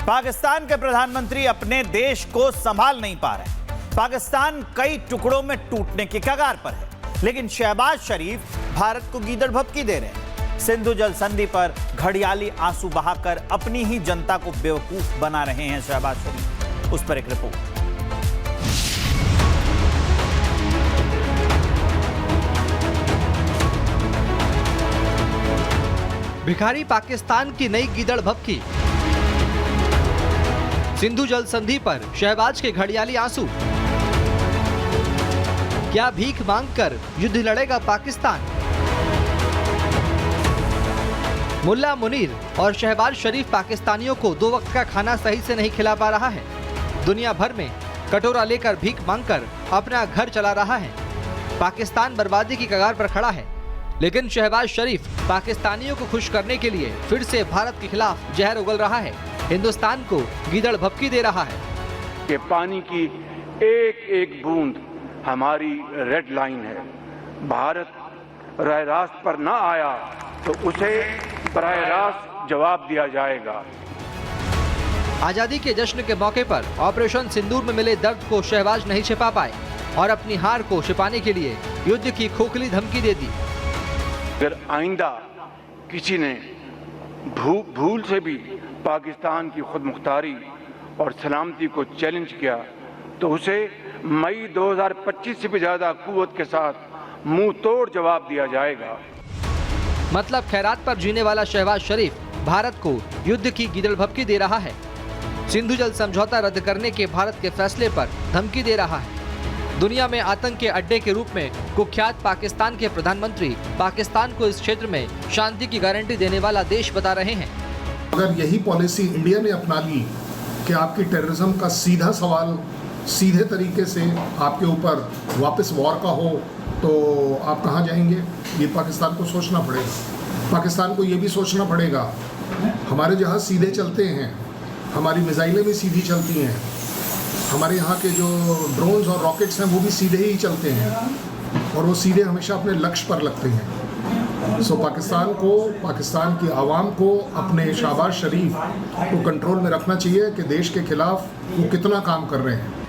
पाकिस्तान के प्रधानमंत्री अपने देश को संभाल नहीं पा रहे। पाकिस्तान कई टुकड़ों में टूटने की कगार पर है, लेकिन शहबाज शरीफ भारत को गीदड़ भभकी दे रहे हैं। सिंधु जल संधि पर घड़ियाली आंसू बहाकर अपनी ही जनता को बेवकूफ बना रहे हैं शहबाज शरीफ। उस पर एक रिपोर्ट। भिखारी पाकिस्तान की नई गीदड़ भभकी। सिंधु जल संधि पर शहबाज के घड़ियाली आंसू। क्या भीख मांगकर युद्ध लड़ेगा पाकिस्तान? मुल्ला मुनीर और शहबाज शरीफ पाकिस्तानियों को 2 वक्त का खाना सही से नहीं खिला पा रहा है। दुनिया भर में कटोरा लेकर भीख मांगकर अपना घर चला रहा है। पाकिस्तान बर्बादी की कगार पर खड़ा है, लेकिन शहबाज शरीफ पाकिस्तानियों को खुश करने के लिए फिर से भारत के खिलाफ जहर उगल रहा है। हिंदुस्तान को गीदड़ भभकी दे रहा है कि पानी की एक एक बूंद हमारी रेड लाइन है। भारत राह रास्त पर ना आया तो उसे बराह रास्त जवाब दिया जाएगा। आजादी के जश्न के मौके पर ऑपरेशन सिंदूर में मिले दर्द को शहबाज नहीं छिपा पाए और अपनी हार को छिपाने के लिए युद्ध की खोखली धमकी दे दी। अगर आइंदा किसी ने भूल से भी पाकिस्तान की खुद मुख्तारी और सलामती को चैलेंज किया तो उसे मई 2025 से भी ज्यादा कुव्वत के साथ मुंह तोड़ जवाब दिया जाएगा। मतलब खैरात पर जीने वाला शहबाज शरीफ भारत को युद्ध की गीदड़ भभकी दे रहा है। सिंधु जल समझौता रद्द करने के भारत के फैसले पर धमकी दे रहा है। दुनिया में आतंक के अड्डे के रूप में कुख्यात पाकिस्तान के प्रधानमंत्री पाकिस्तान को इस क्षेत्र में शांति की गारंटी देने वाला देश बता रहे हैं। अगर यही पॉलिसी इंडिया ने अपना ली कि आपकी टेररिज्म का सीधा सवाल सीधे तरीके से आपके ऊपर वापस वॉर का हो तो आप कहाँ जाएंगे? ये पाकिस्तान को सोचना पड़ेगा। पाकिस्तान को ये भी सोचना पड़ेगा हमारे जहाज सीधे चलते हैं, हमारी मिसाइलें भी सीधी चलती हैं, हमारे यहाँ के जो ड्रोन्स और रॉकेट्स हैं वो भी सीधे ही चलते हैं और वो सीधे हमेशा अपने लक्ष्य पर लगते हैं। सो पाकिस्तान की आवाम को अपने शहबाज शरीफ को कंट्रोल में रखना चाहिए कि देश के खिलाफ वो कितना काम कर रहे हैं।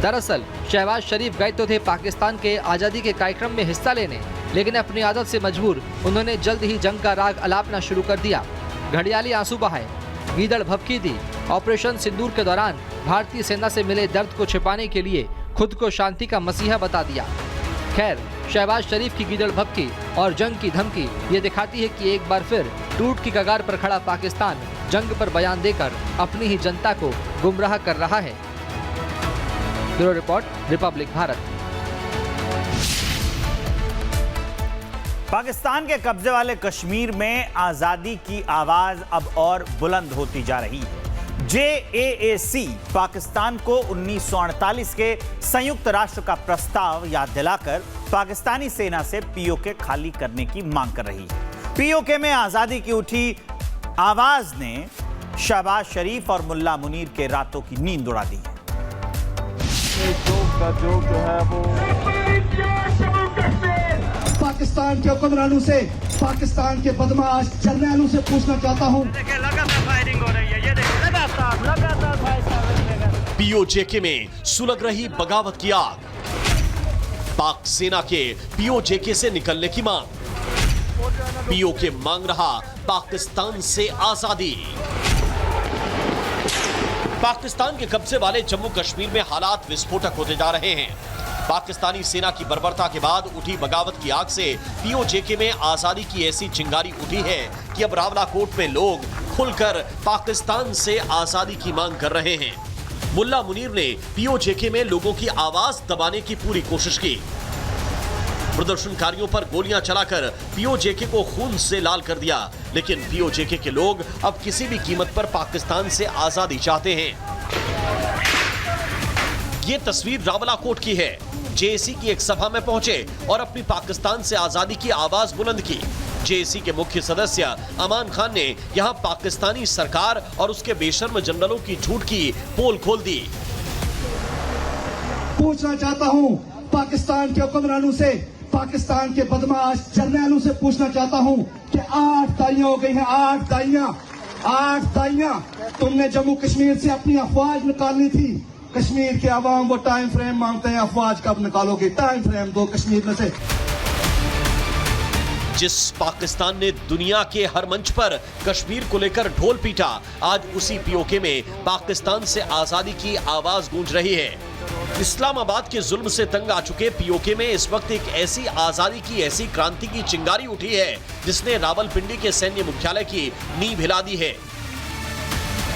दरअसल शहबाज शरीफ गए तो थे पाकिस्तान के आज़ादी के कार्यक्रम में हिस्सा लेने, लेकिन अपनी आदत से मजबूर उन्होंने जल्द ही जंग का राग अलापना शुरू कर दिया। घड़ियाली आंसू बहाए, गीदड़ भभकी दी। ऑपरेशन सिंदूर के दौरान भारतीय सेना से मिले दर्द को छिपाने के लिए खुद को शांति का मसीहा बता दिया। खैर, शहबाज शरीफ की गीदड़ भभकी और जंग की धमकी ये दिखाती है कि एक बार फिर टूट की कगार पर खड़ा पाकिस्तान जंग पर बयान देकर अपनी ही जनता को गुमराह कर रहा है। Bureau report, Republic Bharat. Pakistan के कब्जे वाले कश्मीर में आजादी की आवाज अब और बुलंद होती जा रही है। JAAC पाकिस्तान को 1948 के संयुक्त राष्ट्र का प्रस्ताव याद दिलाकर पाकिस्तानी सेना से POK खाली करने की मांग कर रही है। POK में आजादी की उठी आवाज ने शहबाज शरीफ और मुल्ला मुनीर के रातों की नींद उड़ा दी है। जो है वो पाकिस्तान के हुक्मरानों से, पाकिस्तान के बदमाश जर्नैलों से पूछना चाहता हूं। लगातार फायरिंग हो रही है, ये देखिए लगातार POJK में सुलग रही बगावत की आग। पाक सेना के POJK से निकलने की मांग। POK मांग रहा पाकिस्तान से आजादी। पाकिस्तान के कब्जे वाले जम्मू कश्मीर में हालात विस्फोटक होते जा रहे हैं। पाकिस्तानी सेना की बर्बरता के बाद उठी बगावत की आग से POJK में आजादी की ऐसी चिंगारी उठी है कि अब रावलाकोट में लोग खुलकर पाकिस्तान से आजादी की मांग कर रहे हैं। मुल्ला मुनीर ने POJK में लोगों की आवाज दबाने की पूरी कोशिश की। प्रदर्शनकारियों पर गोलियां चलाकर POJK को खून से लाल कर दिया, लेकिन POJK के लोग अब किसी भी कीमत पर पाकिस्तान से आजादी चाहते हैं। ये तस्वीर रावलाकोट की है। JAC की एक सभा में पहुंचे और अपनी पाकिस्तान से आजादी की आवाज बुलंद की। JAC के मुख्य सदस्य अमान खान ने यहां पाकिस्तानी सरकार और उसके बेशर्म जनरलों की झूठ की पोल खोल दी। पूछना चाहता हूं पाकिस्तान के हुक्मरानों से, पाकिस्तान के बदमाश जर्नैलों से पूछना चाहता हूं कि 8 दाइयां हो गई हैं, 8 दाइयां 8 दाइयां तुमने जम्मू कश्मीर से अपनी अफवाज निकालनी थी। कश्मीर के अवाम वो टाइम फ्रेम मांगते हैं, अफवाज कब निकालोगे? टाइम फ्रेम दो कश्मीर में से। जिस पाकिस्तान ने दुनिया के हर मंच पर कश्मीर को लेकर ढोल पीटा, आज उसी पीओके में पाकिस्तान से आजादी की आवाज गूंज रही है। इस्लामाबाद के जुल्म से तंग आ चुके पीओके में इस वक्त एक ऐसी आजादी की, ऐसी क्रांति की चिंगारी उठी है जिसने रावलपिंडी के सैन्य मुख्यालय की नींव हिला दी है।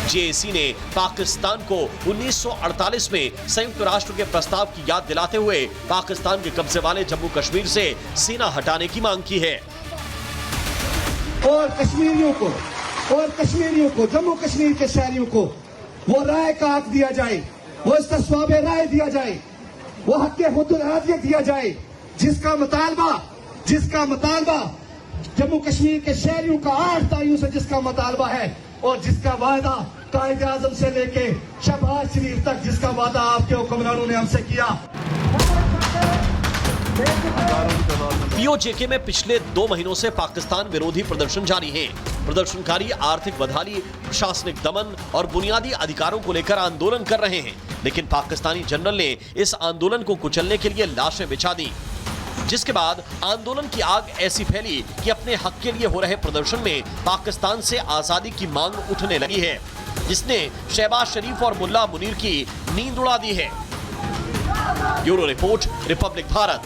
जेएसी ने पाकिस्तान को 1948 में संयुक्त राष्ट्र के प्रस्ताव की याद दिलाते हुए पाकिस्तान के कब्जे वाले जम्मू कश्मीर से सेना हटाने की मांग की है। और कश्मीरियों को जम्मू कश्मीर के शहरियों को वो राय का हक दिया जाए, वो इस्तिस्वाब राय दिया जाए, वो हक के हुदूद दिया जाए, जिसका मुतालबा जम्मू कश्मीर के शहरियों का 8 तारीख से जिसका मुतालबा है, और जिसका वादा कायदे आजम से लेके शहबाज शरीफ तक जिसका वादा आपके हुक्मरानों ने हमसे किया। पीओजेके में पिछले 2 महीनों से पाकिस्तान विरोधी प्रदर्शन जारी है। प्रदर्शनकारी आर्थिक बदहाली, प्रशासनिक दमन और बुनियादी अधिकारों को लेकर आंदोलन कर रहे हैं, लेकिन पाकिस्तानी जनरल ने इस आंदोलन को कुचलने के लिए लाशें बिछा दी, जिसके बाद आंदोलन की आग ऐसी फैली कि अपने हक के लिए हो रहे प्रदर्शन में पाकिस्तान से आजादी की मांग उठने लगी है, जिसने शहबाज शरीफ और मुल्ला मुनीर की नींद उड़ा दी है। Bureau report, Republic Bharat.